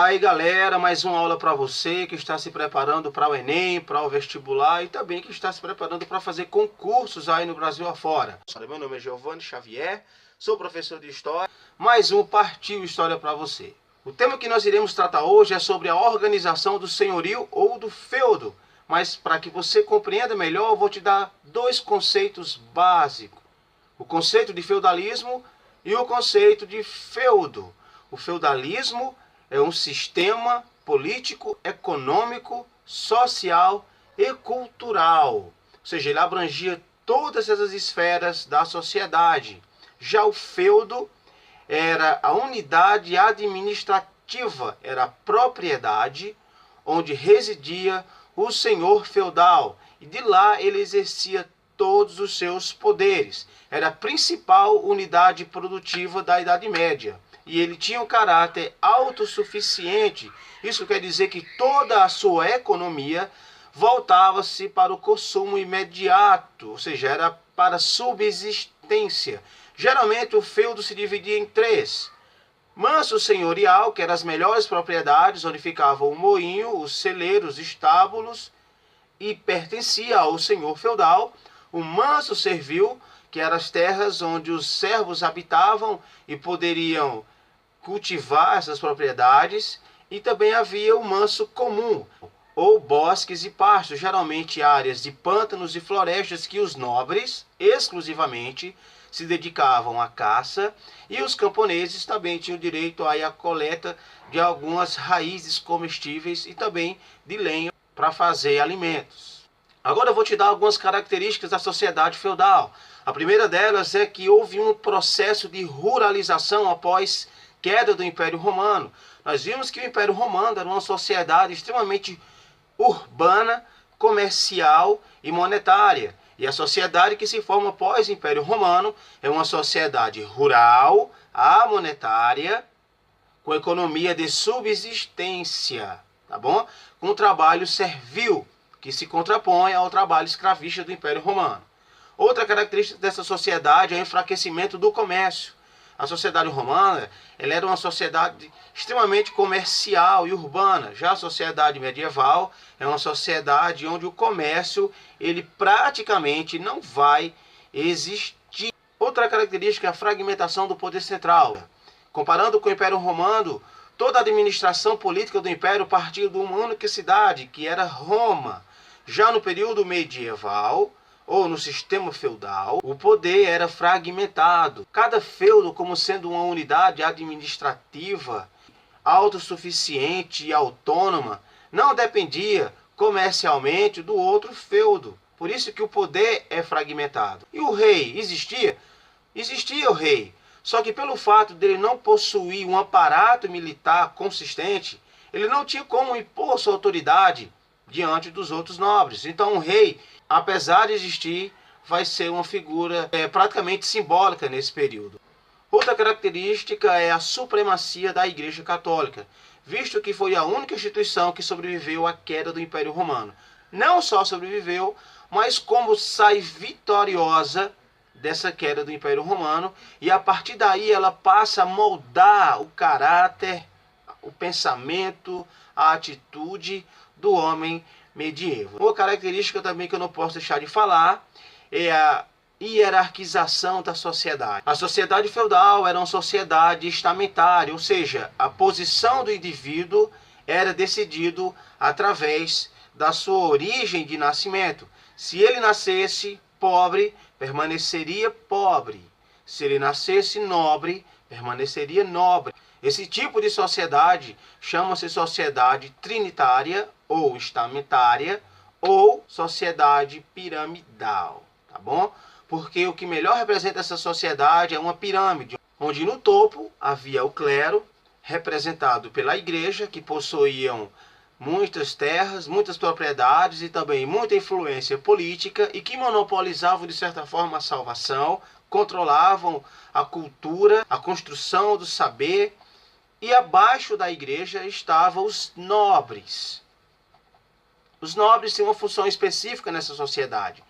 Aí galera, mais uma aula para você que está se preparando para o Enem, para o vestibular e também que está se preparando para fazer concursos aí no Brasil afora. Meu nome é Giovanni Xavier, sou professor de História, mais um Partiu História para você. O tema que nós iremos tratar hoje é sobre a organização do senhorio ou do feudo, mas para que você compreenda melhor eu vou te dar dois conceitos básicos. O conceito de feudalismo e o conceito de feudo. O feudalismo é um sistema político, econômico, social e cultural. Ou seja, ele abrangia todas essas esferas da sociedade. Já o feudo era a unidade administrativa, era a propriedade onde residia o senhor feudal. E de lá ele exercia todos os seus poderes. Era a principal unidade produtiva da Idade Média. E ele tinha um caráter autossuficiente. Isso quer dizer que toda a sua economia voltava-se para o consumo imediato, ou seja, era para subsistência. Geralmente o feudo se dividia em três. Manso senhorial, que eram as melhores propriedades, onde ficava o moinho, os celeiros, os estábulos, e pertencia ao senhor feudal. O manso servil, que eram as terras onde os servos habitavam e poderiam cultivar essas propriedades. E também havia o manso comum, ou bosques e pastos, geralmente áreas de pântanos e florestas que os nobres, exclusivamente, se dedicavam à caça, e os camponeses também tinham direito à coleta de algumas raízes comestíveis e também de lenha para fazer alimentos. Agora eu vou te dar algumas características da sociedade feudal. A primeira delas é que houve um processo de ruralização após queda do Império Romano. Nós vimos que o Império Romano era uma sociedade extremamente urbana, comercial e monetária. E a sociedade que se forma após o Império Romano é uma sociedade rural, amonetária, com economia de subsistência, tá bom? Com trabalho servil, que se contrapõe ao trabalho escravista do Império Romano. Outra característica dessa sociedade é o enfraquecimento do comércio. A sociedade romana ela era uma sociedade extremamente comercial e urbana. Já a sociedade medieval é uma sociedade onde o comércio ele praticamente não vai existir. Outra característica é a fragmentação do poder central. Comparando com o Império Romano, toda a administração política do Império partia de uma única cidade, que era Roma. Já no período medieval, ou no sistema feudal, o poder era fragmentado. Cada feudo, como sendo uma unidade administrativa autossuficiente e autônoma, não dependia comercialmente do outro feudo. Por isso que o poder é fragmentado. E o rei existia? Existia o rei. Só que pelo fato dele não possuir um aparato militar consistente, ele não tinha como impor sua autoridade diante dos outros nobres. Então o rei, apesar de existir, vai ser uma figura praticamente simbólica nesse período. Outra característica é a supremacia da Igreja Católica, visto que foi a única instituição que sobreviveu à queda do Império Romano. Não só sobreviveu, mas como sai vitoriosa dessa queda do Império Romano, e a partir daí ela passa a moldar o caráter, o pensamento, a atitude do homem medieval. Uma característica também que eu não posso deixar de falar é a hierarquização da sociedade. A sociedade feudal era uma sociedade estamentária, ou seja, a posição do indivíduo era decidido através da sua origem de nascimento. Se ele nascesse pobre, permaneceria pobre. Se ele nascesse nobre, permaneceria nobre. Esse tipo de sociedade chama-se sociedade trinitária ou estamentária ou sociedade piramidal, tá bom? Porque o que melhor representa essa sociedade é uma pirâmide, onde no topo havia o clero, representado pela igreja, que possuíam muitas terras, muitas propriedades e também muita influência política e que monopolizavam de certa forma a salvação, controlavam a cultura, a construção do saber. E abaixo da igreja estavam os nobres. Os nobres tinham uma função específica nessa sociedade.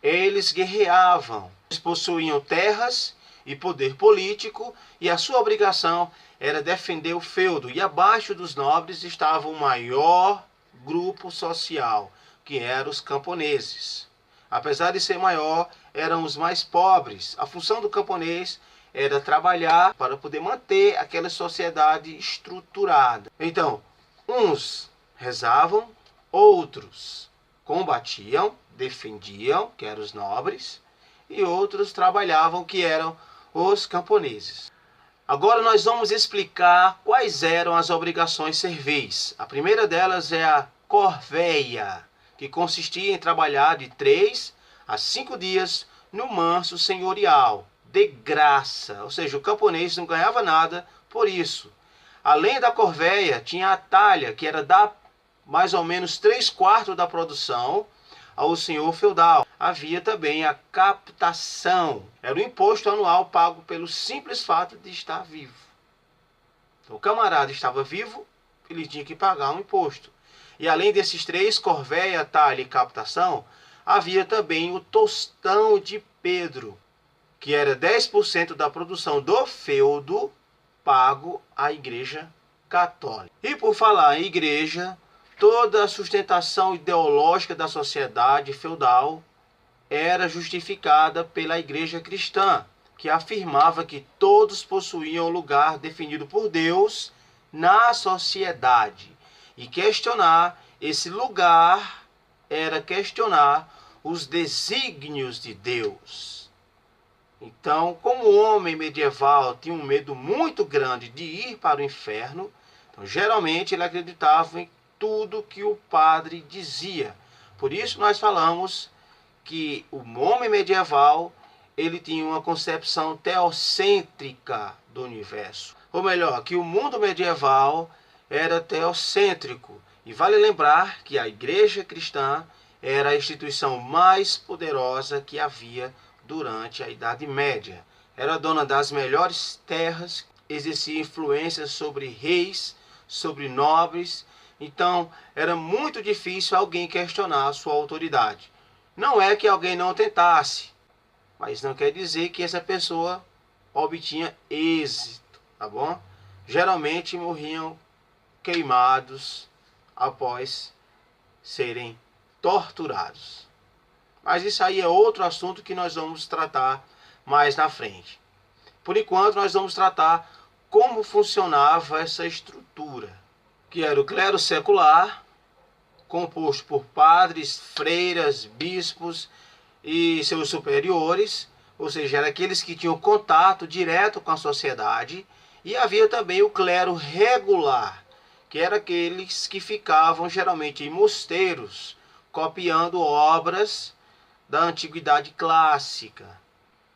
Eles guerreavam, eles possuíam terras e poder político, e a sua obrigação era defender o feudo. E abaixo dos nobres estava o maior grupo social, que eram os camponeses. Apesar de ser maior, eram os mais pobres. A função do camponês era trabalhar para poder manter aquela sociedade estruturada. Então, uns rezavam, outros combatiam, defendiam, que eram os nobres, e outros trabalhavam, que eram os camponeses. Agora nós vamos explicar quais eram as obrigações servis. A primeira delas é a corveia, que consistia em trabalhar de 3 a 5 dias no manso senhorial, de graça. Ou seja, o camponês não ganhava nada por isso. Além da corveia, tinha a talha, que era dar mais ou menos 3/4 da produção ao senhor feudal. Havia também a captação. Era o imposto anual pago pelo simples fato de estar vivo. Então, o camarada estava vivo, ele tinha que pagar um imposto. E além desses 3, corveia, talha e captação, havia também o tostão de Pedro, que era 10% da produção do feudo pago à Igreja Católica. E por falar em igreja, toda a sustentação ideológica da sociedade feudal era justificada pela Igreja cristã, que afirmava que todos possuíam lugar definido por Deus na sociedade. E questionar esse lugar era questionar os desígnios de Deus. Então, como o homem medieval tinha um medo muito grande de ir para o inferno, então, geralmente ele acreditava em tudo que o padre dizia. Por isso nós falamos que o homem medieval ele tinha uma concepção teocêntrica do universo. Ou melhor, que o mundo medieval era teocêntrico. E vale lembrar que a Igreja cristã era a instituição mais poderosa que havia durante a Idade Média. Era dona das melhores terras, exercia influência sobre reis, sobre nobres. Então, era muito difícil alguém questionar a sua autoridade. Não é que alguém não tentasse, mas não quer dizer que essa pessoa obtinha êxito, tá bom? Geralmente morriam queimados após serem torturados. Mas isso aí é outro assunto que nós vamos tratar mais na frente. Por enquanto, nós vamos tratar como funcionava essa estrutura, que era o clero secular, composto por padres, freiras, bispos e seus superiores, ou seja, eram aqueles que tinham contato direto com a sociedade, e havia também o clero regular, que eram aqueles que ficavam geralmente em mosteiros, copiando obras da antiguidade clássica,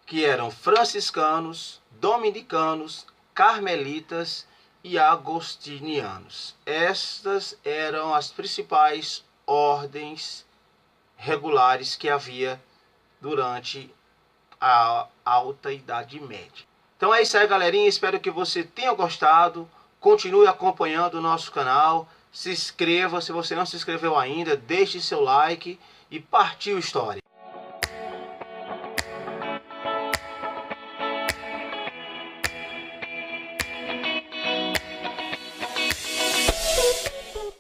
que eram franciscanos, dominicanos, carmelitas e agostinianos. Estas eram as principais ordens regulares que havia durante a Alta Idade Média. Então é isso aí, galerinha. Espero que você tenha gostado. Continue acompanhando o nosso canal. Se inscreva, se você não se inscreveu ainda, deixe seu like e partiu história.